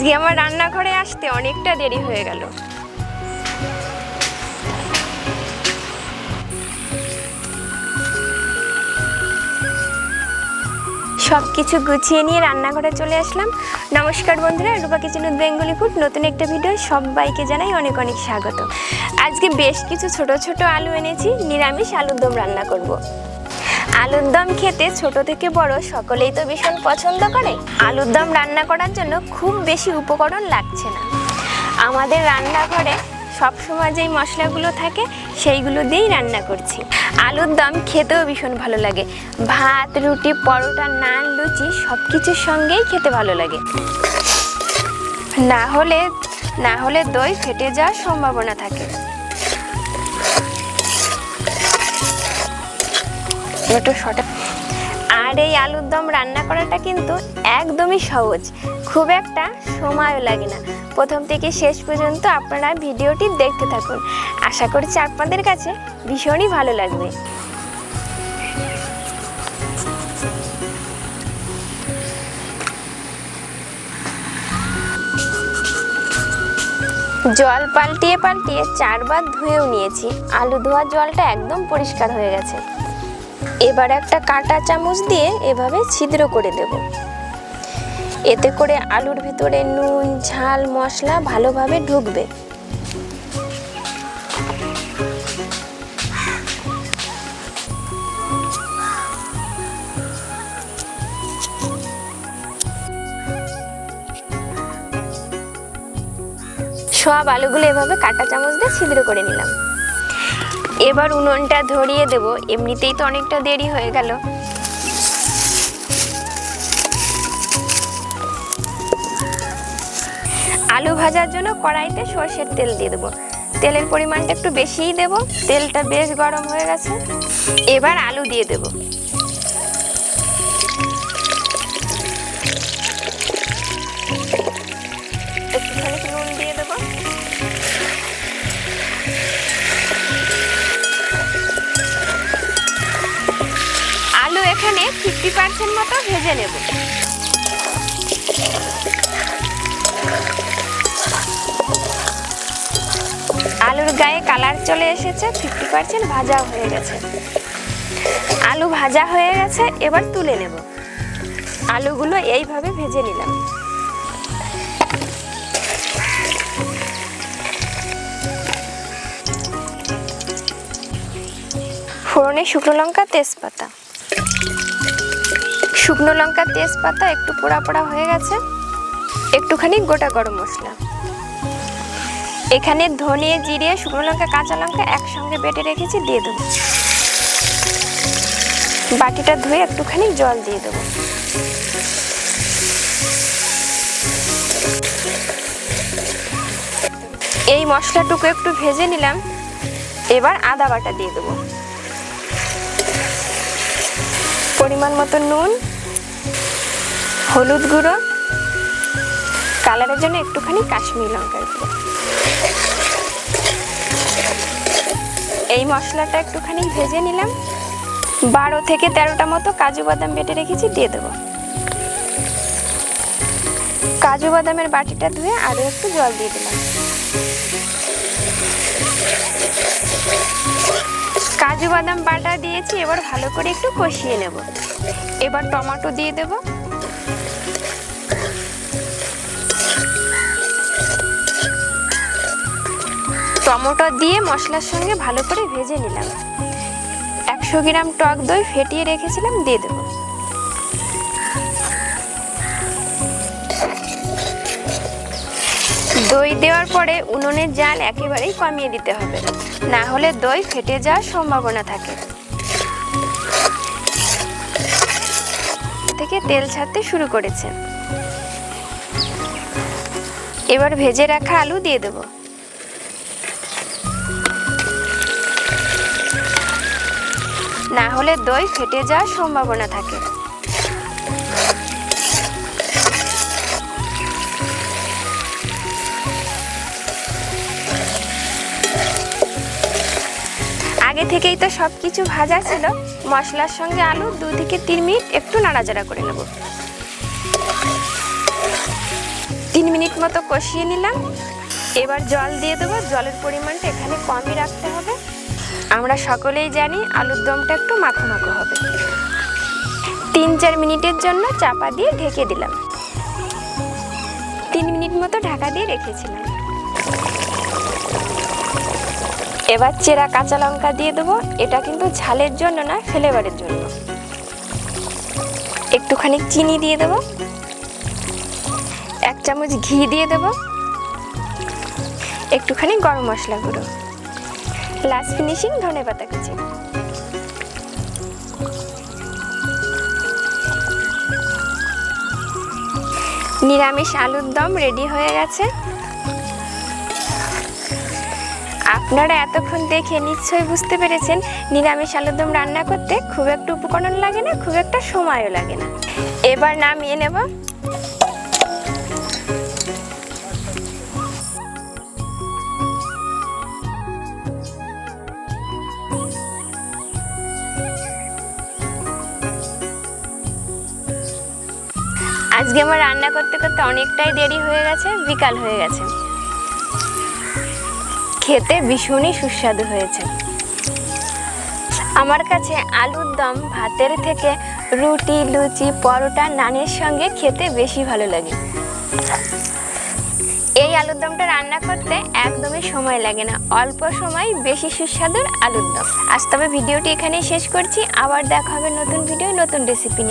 আজকে আমার রান্নাঘরে আসতে অনেকটা দেরি হয়ে গেল। সব কিছু গুছিয়ে নিয়ে রান্নাঘরে চলে আসলাম। নমস্কার বন্ধুরা, রূপা কিচেন উইথ বেঙ্গলি ফুড নতুন একটা ভিডিও সবাইকে জানাই অনেক অনেক স্বাগত। আজকে বেশ কিছু ছোট ছোট আলু এনেছি, নিরামিষ আলুর দম রান্না করব। আলুর দম খেতে ছোট থেকে বড় সকলেই তো ভীষণ পছন্দ করে। আলুর দম রান্না করার জন্য খুব বেশি উপকরণ লাগছে না। আমাদের রান্নাঘরে সবসময় যেই মশলাগুলো থাকে সেইগুলো দিয়েই রান্না করছি। আলুর দম খেতেও ভীষণ ভালো লাগে। ভাত, রুটি, পরোটা, নান, লুচি সব কিছুর সঙ্গেই খেতে ভালো লাগে। না হলে দই ফেটে যাওয়ার সম্ভাবনা থাকে। আর এই আলুর দম রান্না করাটা কিন্তু একদমই সহজ, খুব একটা সময়ও লাগে না। প্রথম থেকে শেষ পর্যন্ত আপনারা ভিডিওটি দেখতে থাকুন, আশা করছি আপনাদের কাছে ভীষণই ভালো লাগবে। জল পাল্টিয়ে 4বার ধুয়েও নিয়েছি। আলু ধোয়ার জলটা একদম পরিষ্কার হয়ে গেছে। এবার একটা কাঁটা চামচ দিয়ে এভাবে ছিদ্র করে দেব। এতে করে আলুর ভিতরে নুন, ঝাল, মশলা ভালোভাবে ঢুকবে। সব আলুগুলো এভাবে কাঁটা চামচ দিয়ে ছিদ্র করে নিলাম। এবার উনুনটা ধরিয়ে দেব। এমনিতেই তো অনেকটা দেরি হয়ে গেল। আলু ভাজার জন্য কড়াইতে সরষের তেল দিয়ে দেবো। তেলের পরিমাণটা একটু বেশিই দেব। তেলটা বেশ গরম হয়ে গেছে। এবার আলু দিয়ে দেব। একটুখানি নুন দিয়ে দেবো। আলু এখানে 50% মতো ভেজে নেব। আলুর গায়ে কালার চলে এসেছে, 50% ভাজা হয়ে গেছে। আলু ভাজা হয়ে গেছে, এবার তুলে নেব। আলুগুলো এইভাবে ভেজে নিলাম। ফোড়নে শুকনো লঙ্কা, তেজপাতা। শুকনো লঙ্কা, তেজপাতা একটু পোড়া পোড়া হয়ে গেছে। একটুখানি গোটা গরম মশলা। এখানে ধনে, জিরে, শুকনো লঙ্কা, কাঁচা লঙ্কা একসঙ্গে বেটে রেখেছি, দিয়ে দেবো। বাটিটা ধুয়ে একটুখানি জল দিয়ে দেবো। এই মশলাটুকু একটু ভেজে নিলাম। এবার আদা বাটা দিয়ে দেবো। পরিমাণ মতো নুন, হলুদ গুঁড়ো, কালারের জন্য একটুখানি কাশ্মীরি লঙ্কার গুঁড়ো। এই মশলাটা একটুখানি ভেজে নিলাম। 12 থেকে 13টা মতো কাজু বাদাম বেটে রেখেছি, দিয়ে দেবো। কাজু বাদামের বাটিটা ধুয়ে আরও একটু জল দিয়ে দিলাম। কাজু বাদাম বাটা দিয়েছি, এবার ভালো করে একটু কষিয়ে নেব। এবার টমেটো দিয়ে দেব। টমেটো দিয়ে মশলার সঙ্গে ভালো করে ভেজে নিলাম। 100 গ্রাম টক দই ফেটিয়ে রেখেছিলাম, দিয়ে দেব। দই দেওয়ার পরে উনুনের জাল একেবারেই কমিয়ে দিতে হবে, না হলে দই ফেটে যাওয়ার সম্ভাবনা থাকে। থেকে তেল ছাড়তে শুরু করেছে। এবার ভেজে রাখা আলু দিয়ে দেব। না হলে দই ফেটে যাওয়ার সম্ভাবনা থাকে। আগে থেকেই তো সবকিছু ভাজা ছিল। মশলার সঙ্গে আলু 2 থেকে 3 মিনিট একটু নাড়াচাড়া করে নেব। 3 মিনিট মতো কষিয়ে নিলাম। এবার জল দিয়ে দেবো। জলের পরিমাণটা এখানে কমই রাখতে হবে। আমরা সকলেই জানি আলুর দমটা একটু মাখো মাখো হবে। 3-4 মিনিটের জন্য চাপা দিয়ে ঢেকে দিলাম। 3 মিনিট মতো ঢাকা দিয়ে রেখেছিলাম। এবার চেরা কাঁচা লঙ্কা দিয়ে দেবো। এটা কিন্তু ঝালের জন্য না, ফ্লেভারের জন্য। একটুখানি চিনি দিয়ে দেবো। 1 চামচ ঘি দিয়ে দেবো। একটুখানি গরম মশলা গুঁড়ো। লাস্ট ফিনিশিং ধনেপাতা কুচি। নিরামিষ আলুর দম রেডি হয়ে গেছে। আপনারা এতক্ষণ দেখে নিশ্চয়ই বুঝতে পেরেছেন নিরামিষ আলুর দম রান্না করতে খুব একটা উপকরণ লাগে না, খুব একটা সময়ও লাগে না। এবার নামিয়ে নেব। আজকে আমার রান্না করতে করতে অনেকটাই দেরি হয়ে গেছে, বিকাল হয়ে গেছে। খেতে ভীষণই সুস্বাদু হয়েছে। আমার কাছে আলুর দম ভাতের থেকে রুটি, লুচি, পরোটা, নানের সঙ্গে খেতে বেশি ভালো লাগে। এই আলুর দমটা রান্না করতে একদমই সময় লাগে না, অল্প সময় বেশি সুস্বাদুর আলুর দম। আজ তবে ভিডিওটি এখানেই শেষ করছি। আবার দেখা হবে নতুন ভিডিও, নতুন রেসিপি নিয়ে।